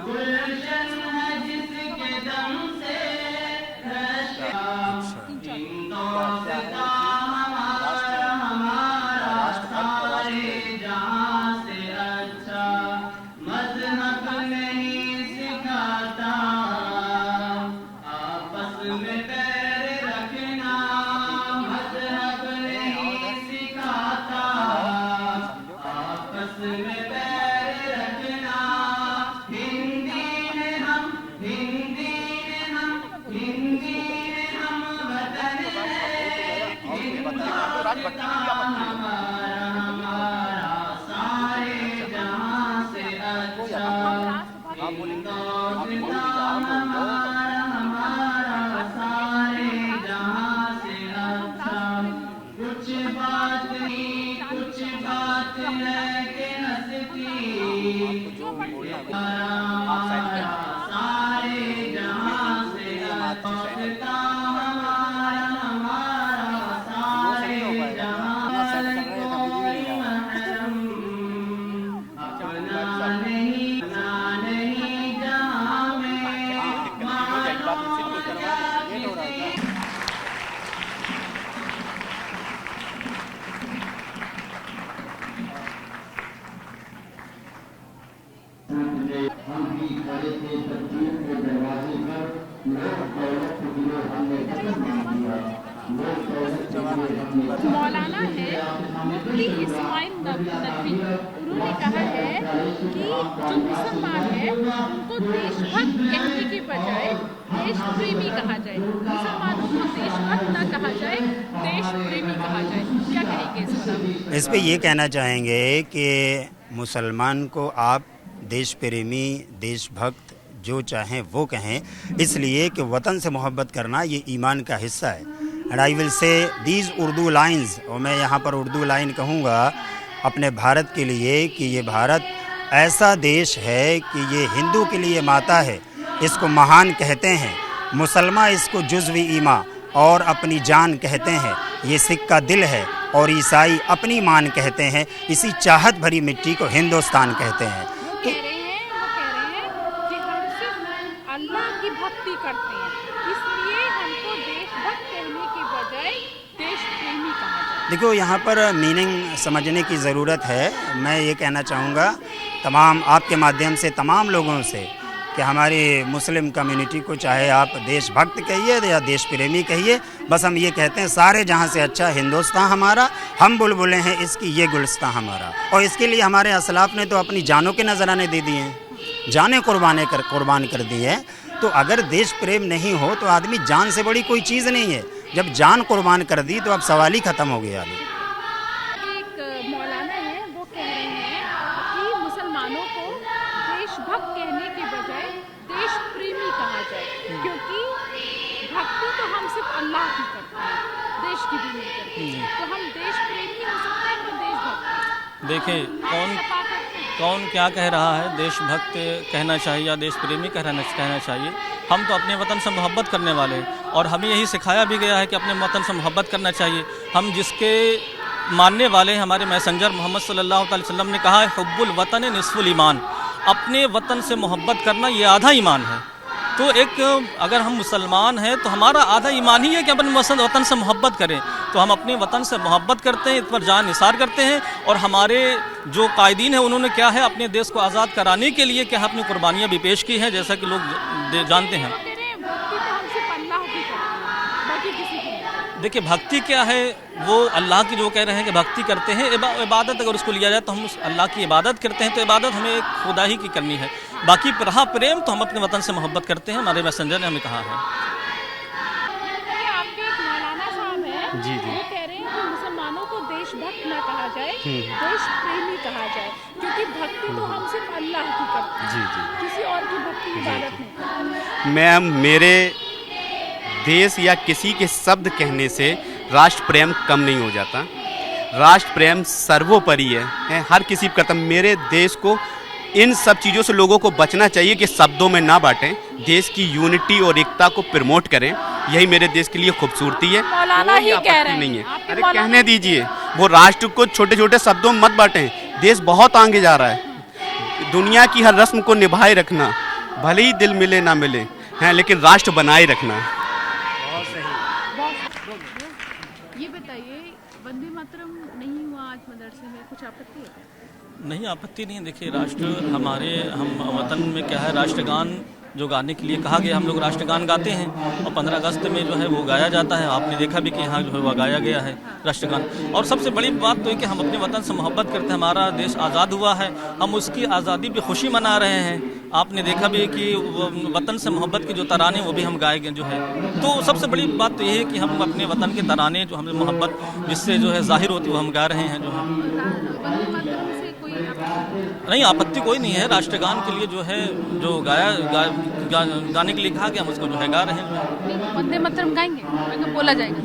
गुलशन है जिसके दम से दोस्ता हमारा सारे जहां से अच्छा मजहब नहीं सिखाता आपस में पैर रखना मजहब नहीं सिखाता आपस में पैर रखना हिंदी में हम वतन हमारा सारे जहां से अच्छा हिंदुस्तान हमारा सारे जहां से अच्छा कुछ बात है कि हंसती हमारा सारे जहां से अच्छा हम भी खड़े थे तस्वीर के दरवाजे पर लोग दौलत के लिए हमने वतन मान दिया लोग दौलत के लिए हमने मौलाना है मुफ्ती इस्माइल नदवी, उन्होंने कहा है कि जो मुसलमान है उनको देशभक्त कहने के बजाय देश प्रेमी कहा जाए, मुसलमानों को देशभक्त न कहा जाए देश प्रेमी कहा जाए। क्या कहेंगे इस पर? इस पे ये कहना चाहेंगे कि मुसलमान को आप देश प्रेमी देशभक्त जो चाहें वो कहें, इसलिए कि वतन से मोहब्बत करना ये ईमान का हिस्सा है। And I will say these Urdu lines, और मैं यहाँ पर उर्दू लाइन कहूँगा अपने भारत के लिए कि ये भारत ऐसा देश है कि ये हिंदू के लिए माता है, इसको महान कहते हैं, मुसलमान इसको जुज़्व ईमा और अपनी जान कहते हैं, ये सिख का दिल है और ईसाई अपनी मान कहते हैं, इसी चाहत भरी मिट्टी को हिंदुस्तान कहते हैं। वो कह रहे हैं कि हम सिर्फ अल्लाह की भक्ति करते हैं, इसलिए हमको देशभक्त कहने के बजाय देश प्रेमी कहा जाए। देखो, यहाँ पर मीनिंग समझने की ज़रूरत है। मैं ये कहना चाहूँगा तमाम आपके माध्यम से तमाम लोगों से कि हमारी मुस्लिम कम्युनिटी को चाहे आप देशभक्त कहिए या देश प्रेमी कहिए, बस हम ये कहते हैं सारे जहाँ से अच्छा हिंदुस्तान हमारा, हम बुलबुलें हैं इसकी ये गुलिस्तान हमारा। और इसके लिए हमारे असलाफ ने तो अपनी जानों के नजराने दे दिए हैं, जानें कुर्बान कर दी है। तो अगर देश प्रेम नहीं हो तो आदमी जान से बड़ी कोई चीज़ नहीं है। जब जान कुर्बान कर दी तो अब सवाल ही ख़त्म हो गया। एक मौलाना है वो कह रहे हैं कि मुसलमानों को देशभक्त कहने के बजाय देश प्रेमी कहा जाए, क्योंकि भक्ति तो हम सिर्फ अल्लाह की करते हैं, देश की भी नहीं करते। तो हम देश प्रेमी हो सकते हैं तो देशभक्त। देखिए कौन क्या कह रहा है, देशभक्त कहना चाहिए या देश प्रेमी कहना चाहिए। हम तो अपने वतन से मोहब्बत करने वाले हैं और हमें यही सिखाया भी गया है कि अपने वतन से मोहब्बत करना चाहिए। हम जिसके मानने वाले हैं, हमारे मैसेंजर मोहम्मद सल्लल्लाहु अलैहि वसल्लम ने कहा है हुब्बुल वतन निस्फुल ईमान, अपने वतन से मोहब्बत करना ये आधा ईमान है। तो एक अगर हम मुसलमान हैं तो हमारा आधा ईमान ही है कि अपने वतन से मोहब्बत करें। तो हम अपने वतन से मोहब्बत करते हैं, इस पर जान निसार करते हैं। और हमारे जो कायदीन हैं उन्होंने क्या है अपने देश को आज़ाद कराने के लिए क्या है अपनी कुर्बानियाँ भी पेश की हैं, जैसा कि लोग जानते हैं। देखिए भक्ति क्या है, वो अल्लाह की जो कह रहे हैं कि भक्ति करते हैं, इबादत अगर उसको लिया जाए तो हम उस अल्लाह की इबादत करते हैं, तो इबादत हमें खुदा ही की करनी है। बाकी रहा प्रेम तो हम अपने वतन से मोहब्बत करते हैं, हमारे मैसेंजर ने हमें कहा है। आपके एक मौलाना साहब हैं, जी वो कह रहे हैं कि मुसलमानों को देशभक्त न कहा जाए, देश प्रेमी कहा जाए, क्योंकि भक्ति तो हम सिर्फ अल्लाह की करते हैं, किसी और की भक्ति इबादत नहीं करते। मैम, मेरे देश या किसी के शब्द कहने से राष्ट्र प्रेम कम नहीं हो जाता। राष्ट्र प्रेम सर्वोपरि है, हर किसी करता। मेरे देश को इन सब चीज़ों से लोगों को बचना चाहिए कि शब्दों में ना बांटें, देश की यूनिटी और एकता को प्रमोट करें, यही मेरे देश के लिए खूबसूरती है। मौलाना ही कह रहे हैं, नहीं है, अरे कहने दीजिए, वो राष्ट्र को छोटे छोटे शब्दों में मत बांटें, देश बहुत आगे जा रहा है। दुनिया की हर रस्म को निभाए रखना, भले ही दिल मिले ना मिले हैं, लेकिन राष्ट्र बनाए रखना। ये बताइए, वंदे मातरम नहीं हुआ आज मदरसे में, कुछ आपत्ति है? नहीं, आपत्ति नहीं है। देखिए, हम वतन में क्या है, राष्ट्रगान जो गाने के लिए कहा गया, हम लोग राष्ट्रगान गाते हैं और 15 अगस्त में जो है वो गाया जाता है। आपने देखा भी कि यहाँ जो है वो गाया गया है राष्ट्रगान। और सबसे बड़ी बात तो है कि हम अपने वतन से मोहब्बत करते हैं। हमारा देश आज़ाद हुआ है, हम उसकी आज़ादी पे खुशी मना रहे हैं। आपने देखा भी कि वतन से मोहब्बत के जो तराने वो भी हम गाए गए जो है। तो सबसे बड़ी बात तो ये है कि हम अपने वतन के तराने जो हमें मोहब्बत जिससे जो है जाहिर होती है वो हम गा रहे हैं जो है। वंदे मातरम से कोई नहीं, आपत्ति कोई नहीं है। राष्ट्रगान के लिए जो है जो गाने के लिए कहा गया, हम उसको जो है गा रहे हैं। वंदे मातरम गाएंगे, अगर बोला जाएगा?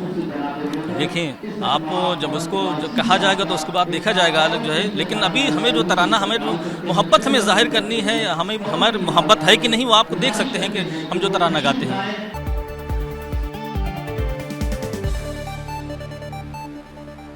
देखिए, आप जब उसको कहा जाएगा तो उसके बाद देखा जाएगा जो है। लेकिन अभी हमें जो तराना, हमें जो मोहब्बत हमें जाहिर करनी है, हमें हमारी मोहब्बत है कि नहीं, वो आपको देख सकते हैं कि हम जो तराना गाते हैं।